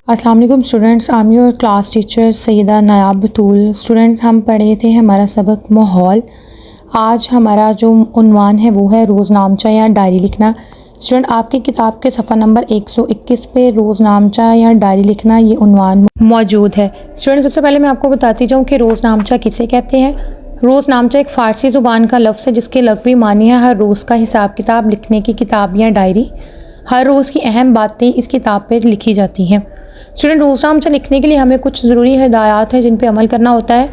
السلام علیکم students, I am your class teacher Syeda Nayab Batool. Students, ہم پڑھے تھے ہمارا سبق ماحول۔ آج ہمارا جو عنوان ہے وہ ہے روز نامچہ یا ڈائری لکھنا۔ اسٹوڈنٹ، آپ کی کتاب کے صفحہ نمبر 121 پہ روز نامچہ یا ڈائری لکھنا یہ عنوان موجود ہے۔ اسٹوڈنٹ، سب سے پہلے میں آپ کو بتاتی جاؤں کہ روز نامچہ کسے کہتے ہیں۔ روز نامچہ ایک فارسی زبان کا لفظ ہے جس کے لغوی معنی ہے ہر روز کا حساب کتاب لکھنے کی کتاب یا ڈائری۔ ہر روز کی اہم باتیں اس کتاب پہ لکھی جاتی ہیں۔ اسٹوڈنٹ، روز نامچہ لکھنے کے لیے ہمیں کچھ ضروری ہدایات ہیں جن پہ عمل کرنا ہوتا ہے۔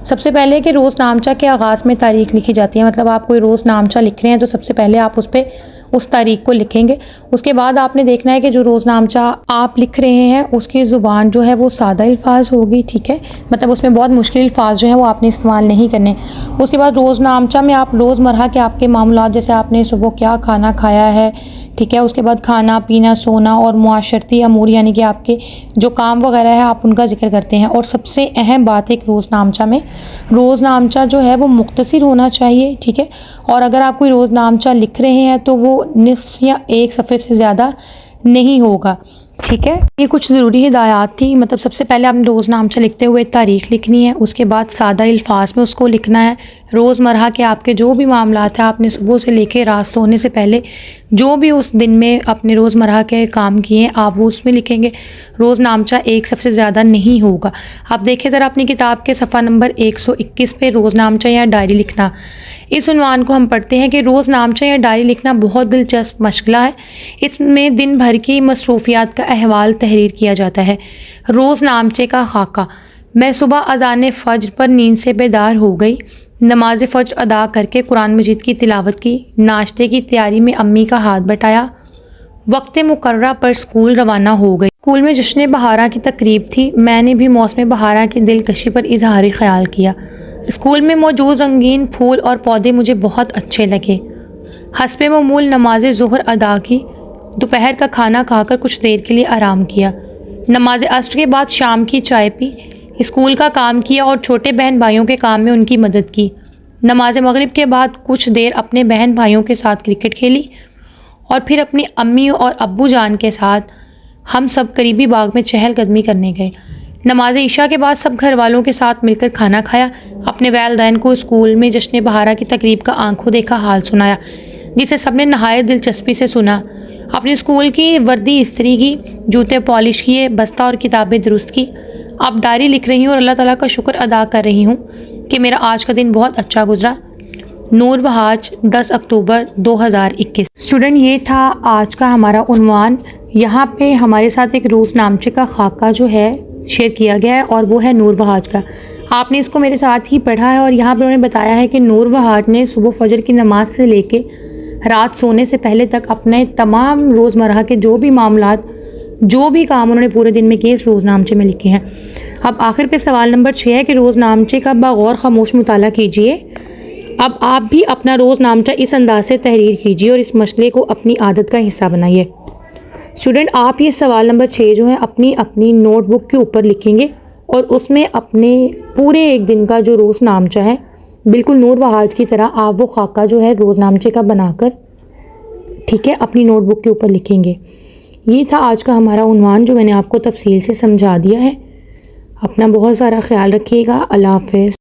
سب سے پہلے کہ روز نامچہ کے آغاز میں تاریخ لکھی جاتی ہے، مطلب آپ کوئی روز نامچہ لکھ رہے ہیں تو سب سے پہلے آپ اس پہ اس تاریخ کو لکھیں گے۔ اس کے بعد آپ نے دیکھنا ہے کہ جو روز نامچہ آپ لکھ رہے ہیں اس کی زبان جو ہے وہ سادہ الفاظ ہوگی، ٹھیک ہے، مطلب اس میں بہت مشکل الفاظ جو ہیں وہ آپ نے استعمال نہیں کرنے۔ اس کے بعد روز نامچہ میں آپ روز مرہ کے آپ کے معاملات، جیسے آپ نے صبح کیا کھانا کھایا ہے، ٹھیک ہے، اس کے بعد کھانا پینا سونا اور معاشرتی امور یعنی کہ آپ کے جو کام وغیرہ ہے آپ ان کا ذکر کرتے ہیں۔ اور سب سے اہم بات ایک روز نامچہ میں، روز نامچہ جو ہے وہ مختصر ہونا چاہیے، ٹھیک ہے، اور اگر آپ کوئی روز نامچہ لکھ رہے ہیں تو وہ نصف یا ایک صفحے سے زیادہ نہیں ہوگا، ٹھیک ہے۔ یہ کچھ ضروری ہدایات تھی، مطلب سب سے پہلے آپ نے روز نامچہ لکھتے ہوئے تاریخ لکھنی ہے، اس کے بعد سادہ الفاظ میں اس کو لکھنا ہے۔ روز مرہ کے آپ کے جو بھی معاملات ہیں، آپ نے صبح سے لے کے رات سونے سے پہلے جو بھی اس دن میں اپنے روز مرہ کے کام کیے ہیں آپ وہ اس میں لکھیں گے۔ روز نامچہ ایک صفحے سے زیادہ نہیں ہوگا۔ آپ دیکھیں ذرا اپنی کتاب کے صفحہ نمبر 121 پہ روز نامچہ یا ڈائری لکھنا، اس عنوان کو ہم پڑھتے ہیں کہ روز نامچہ یا ڈائری لکھنا بہت دلچسپ مشغلہ ہے۔ اس میں دن بھر کی مصروفیات کا احوال تحریر کیا جاتا ہے۔ روز نامچے کا خاکہ: میں صبح اذان فجر پر نیند سے بیدار ہو گئی، نماز فجر ادا کر کے قرآن مجید کی تلاوت کی، ناشتے کی تیاری میں امی کا ہاتھ بٹایا، وقت مقررہ پر اسکول روانہ ہو گئی۔ اسکول میں جشن بہارہ کی تقریب تھی، میں نے بھی موسم بہارہ کی دلکشی پر اظہار خیال کیا۔ اسکول میں موجود رنگین پھول اور پودے مجھے بہت اچھے لگے۔ حسب معمول نماز ظہر ادا کی، دوپہر کا کھانا کھا کر کچھ دیر کے لیے آرام کیا، نماز عصر کے بعد شام کی چائے پی، اسکول کا کام کیا اور چھوٹے بہن بھائیوں کے کام میں ان کی مدد کی، نماز مغرب کے بعد کچھ دیر اپنے بہن بھائیوں کے ساتھ کرکٹ کھیلی اور پھر اپنی امی اور ابو جان کے ساتھ ہم سب قریبی باغ میں چہل قدمی کرنے گئے۔ نماز عشاء کے بعد سب گھر والوں کے ساتھ مل کر کھانا کھایا، اپنے والدین کو اسکول میں جشن بہارہ کی تقریب کا آنکھوں دیکھا حال سنایا جسے سب نے نہایت دلچسپی سے سنا، اپنے اسکول کی وردی استری کی، جوتے پالش کیے، بستہ اور کتابیں درست کی۔ اب ڈائری لکھ رہی ہوں اور اللہ تعالیٰ کا شکر ادا کر رہی ہوں کہ میرا آج کا دن بہت اچھا گزرا۔ نور بہاج، 10 اکتوبر 2021۔ اسٹوڈنٹ، یہ تھا آج کا ہمارا عنوان۔ یہاں پہ ہمارے ساتھ ایک روز نامچے کا خاکہ جو ہے شیئر کیا گیا ہے اور وہ ہے نور بہاج کا۔ آپ نے اس کو میرے ساتھ ہی پڑھا ہے اور یہاں پہ انہوں نے بتایا ہے کہ نور بہاج نے صبح فجر کی نماز سے لے کے رات سونے سے پہلے تک اپنے تمام روز مرہ کے جو بھی معاملات، جو بھی کام انہوں نے پورے دن میں کیے اس روز نامچے میں لکھے ہیں۔ اب آخر پہ سوال نمبر 6 ہے کہ روز نامچے کا بغور خاموش مطالعہ کیجئے۔ اب آپ بھی اپنا روز نامچہ اس انداز سے تحریر کیجئے اور اس مشغلے کو اپنی عادت کا حصہ بنائیے۔ اسٹوڈنٹ، آپ یہ سوال نمبر 6 جو ہے اپنی نوٹ بک کے اوپر لکھیں گے اور اس میں اپنے پورے ایک دن کا جو روز نامچہ ہے بالکل نور بہاج کی طرح آپ وہ خاکہ جو ہے روز نامچے کا بنا کر، ٹھیک ہے، اپنی نوٹ بک کے اوپر لکھیں گے۔ یہ تھا آج کا ہمارا عنوان جو میں نے آپ کو تفصیل سے سمجھا دیا ہے۔ اپنا بہت سارا خیال رکھیے گا۔ اللہ حافظ۔